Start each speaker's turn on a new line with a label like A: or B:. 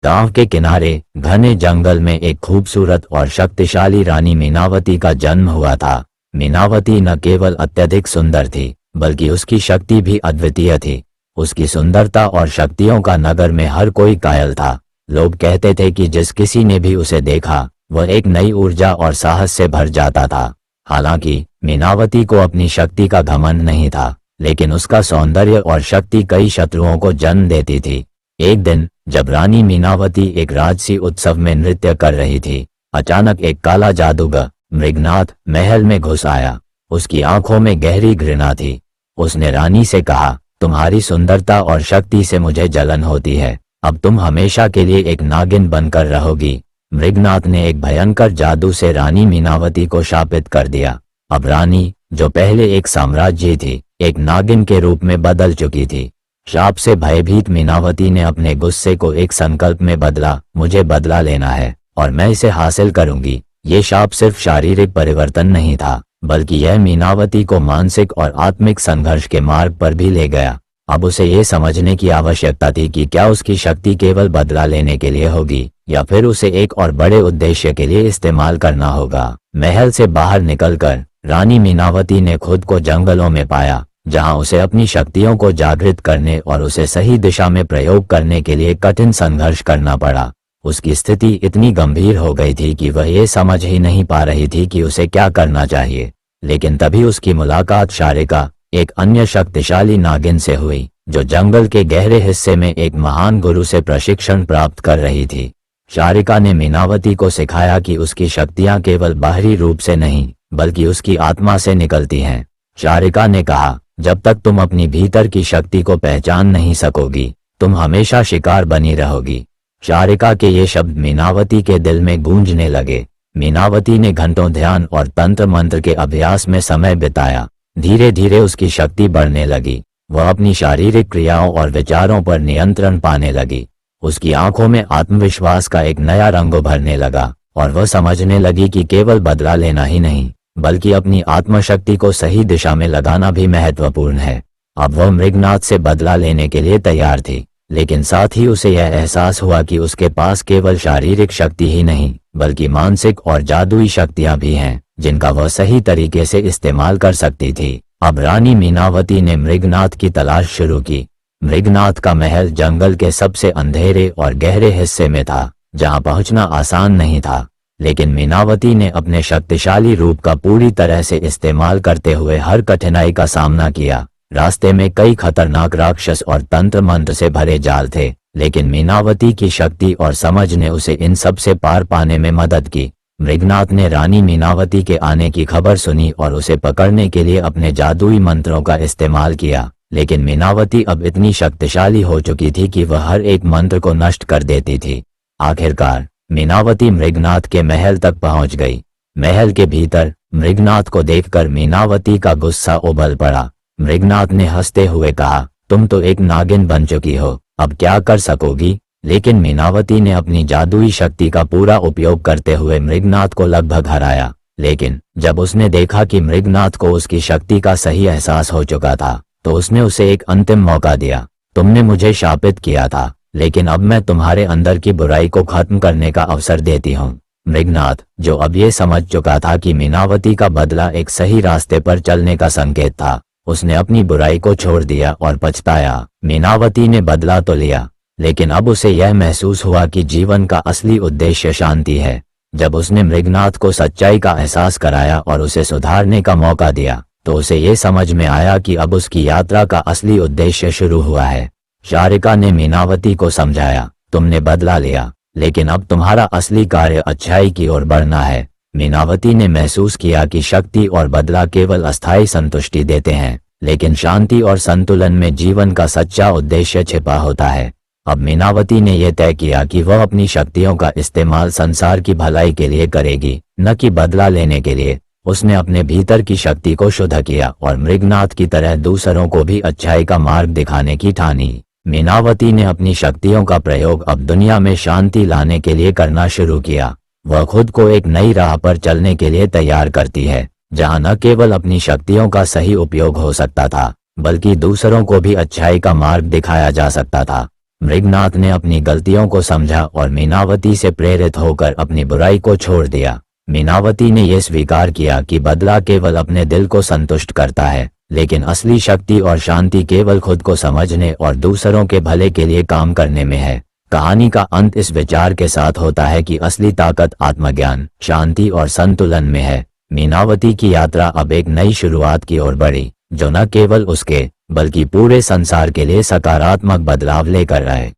A: गांव के किनारे घने जंगल में एक खूबसूरत और शक्तिशाली रानी मीनावती का जन्म हुआ था। मीनावती न केवल अत्यधिक सुंदर थी, बल्कि उसकी शक्ति भी अद्वितीय थी। उसकी सुंदरता और शक्तियों का नगर में हर कोई कायल था। लोग कहते थे कि जिस किसी ने भी उसे देखा वह एक नई ऊर्जा और साहस से भर जाता था। हालांकि मीनावती को अपनी शक्ति का घमंड नहीं था, लेकिन उसका सौंदर्य और शक्ति कई शत्रुओं को जन्म देती थी। एक दिन जब रानी मीनावती एक राजसी उत्सव में नृत्य कर रही थी, अचानक एक काला जादूगर मृगनाथ महल में घुस आया। उसकी आंखों में गहरी घृणा थी। उसने रानी से कहा, तुम्हारी सुंदरता और शक्ति से मुझे जलन होती है। अब तुम हमेशा के लिए एक नागिन बनकर रहोगी। मृगनाथ ने एक भयंकर जादू से रानी मीनावती को शापित कर दिया। अब रानी, जो पहले एक साम्राज्य थी, एक नागिन के रूप में बदल चुकी थी। शाप से भयभीत मीनावती ने अपने गुस्से को एक संकल्प में बदला, मुझे बदला लेना है और मैं इसे हासिल करूंगी। ये शाप सिर्फ शारीरिक परिवर्तन नहीं था, बल्कि यह मीनावती को मानसिक और आत्मिक संघर्ष के मार्ग पर भी ले गया। अब उसे ये समझने की आवश्यकता थी कि क्या उसकी शक्ति केवल बदला लेने के लिए होगी या फिर उसे एक और बड़े उद्देश्य के लिए इस्तेमाल करना होगा। महल से बाहर निकलकर रानी मीनावती ने खुद को जंगलों में पाया, जहां उसे अपनी शक्तियों को जागृत करने और उसे सही दिशा में प्रयोग करने के लिए कठिन संघर्ष करना पड़ा। उसकी स्थिति इतनी गंभीर हो गई थी कि वह ये समझ ही नहीं पा रही थी कि उसे क्या करना चाहिए। लेकिन तभी उसकी मुलाकात शारिका, एक अन्य शक्तिशाली नागिन से हुई, जो जंगल के गहरे हिस्से में एक महान गुरु से प्रशिक्षण प्राप्त कर रही थी। शारिका ने मीनावती को सिखाया कि उसकी शक्तियां केवल बाहरी रूप से नहीं, बल्कि उसकी आत्मा से निकलती हैं। शारिका ने कहा, जब तक तुम अपनी भीतर की शक्ति को पहचान नहीं सकोगी, तुम हमेशा शिकार बनी रहोगी। शारिका के ये शब्द मीनावती के दिल में गूंजने लगे। मीनावती ने घंटों ध्यान और तंत्र मंत्र के अभ्यास में समय बिताया। धीरे धीरे उसकी शक्ति बढ़ने लगी। वह अपनी शारीरिक क्रियाओं और विचारों पर नियंत्रण पाने लगी। उसकी आंखों में आत्मविश्वास का एक नया रंग उभरने लगा और वह समझने लगी कि केवल बदला लेना ही नहीं, बल्कि अपनी आत्मशक्ति को सही दिशा में लगाना भी महत्वपूर्ण है। अब वह मृगनाथ से बदला लेने के लिए तैयार थी, लेकिन साथ ही उसे यह एहसास हुआ कि उसके पास केवल शारीरिक शक्ति ही नहीं, बल्कि मानसिक और जादुई शक्तियां भी हैं, जिनका वह सही तरीके से इस्तेमाल कर सकती थी। अब रानी मीनावती ने मृगनाथ की तलाश शुरू की। मृगनाथ का महल जंगल के सबसे अंधेरे और गहरे हिस्से में था, जहां पहुंचना आसान नहीं था। लेकिन मीनावती ने अपने शक्तिशाली रूप का पूरी तरह से इस्तेमाल करते हुए हर कठिनाई का सामना किया। रास्ते में कई खतरनाक राक्षस और तंत्र मंत्र से भरे जाल थे, लेकिन मीनावती की शक्ति और समझ ने उसे इन सब से पार पाने में मदद की। मृगनाथ ने रानी मीनावती के आने की खबर सुनी और उसे पकड़ने के लिए अपने जादुई मंत्रों का इस्तेमाल किया, लेकिन मीनावती अब इतनी शक्तिशाली हो चुकी थी कि वह हर एक मंत्र को नष्ट कर देती थी। आखिरकार मीनावती मृगनाथ के महल तक पहुंच गई। महल के भीतर मृगनाथ को देखकर मीनावती का गुस्सा उबल पड़ा। मृगनाथ ने हंसते हुए कहा, तुम तो एक नागिन बन चुकी हो, अब क्या कर सकोगी? लेकिन मीनावती ने अपनी जादुई शक्ति का पूरा उपयोग करते हुए मृगनाथ को लगभग हराया। लेकिन जब उसने देखा कि मृगनाथ को उसकी शक्ति का सही एहसास हो चुका था, तो उसने उसे एक अंतिम मौका दिया। तुमने मुझे शापित किया था, लेकिन अब मैं तुम्हारे अंदर की बुराई को खत्म करने का अवसर देती हूँ। मृगनाथ, जो अब ये समझ चुका था कि मीनावती का बदला एक सही रास्ते पर चलने का संकेत था, उसने अपनी बुराई को छोड़ दिया और पछताया। मीनावती ने बदला तो लिया, लेकिन अब उसे यह महसूस हुआ कि जीवन का असली उद्देश्य शांति है। जब उसने मृगनाथ को सच्चाई का एहसास कराया और उसे सुधारने का मौका दिया, तो उसे ये समझ में आया कि अब उसकी यात्रा का असली उद्देश्य शुरू हुआ है। शारिका ने मीनावती को समझाया, तुमने बदला लिया, लेकिन अब तुम्हारा असली कार्य अच्छाई की ओर बढ़ना है। मीनावती ने महसूस किया कि शक्ति और बदला केवल अस्थायी संतुष्टि देते हैं, लेकिन शांति और संतुलन में जीवन का सच्चा उद्देश्य छिपा होता है। अब मीनावती ने यह तय किया कि वह अपनी शक्तियों का इस्तेमाल संसार की भलाई के लिए करेगी, न कि बदला लेने के लिए। उसने अपने भीतर की शक्ति को शुद्ध किया और मृगनाथ की तरह दूसरों को भी अच्छाई का मार्ग दिखाने की ठानी। मीनावती ने अपनी शक्तियों का प्रयोग अब दुनिया में शांति लाने के लिए करना शुरू किया। वह खुद को एक नई राह पर चलने के लिए तैयार करती है, जहां न केवल अपनी शक्तियों का सही उपयोग हो सकता था, बल्कि दूसरों को भी अच्छाई का मार्ग दिखाया जा सकता था। मृगनाथ ने अपनी गलतियों को समझा और मीनावती से प्रेरित होकर अपनी बुराई को छोड़ दिया। मीनावती ने यह स्वीकार किया कि बदला केवल अपने दिल को संतुष्ट करता है, लेकिन असली शक्ति और शांति केवल खुद को समझने और दूसरों के भले के लिए काम करने में है। कहानी का अंत इस विचार के साथ होता है कि असली ताकत आत्मज्ञान, शांति और संतुलन में है। मीनावती की यात्रा अब एक नई शुरुआत की ओर बढ़ी, जो न केवल उसके बल्कि पूरे संसार के लिए सकारात्मक बदलाव लेकर आए।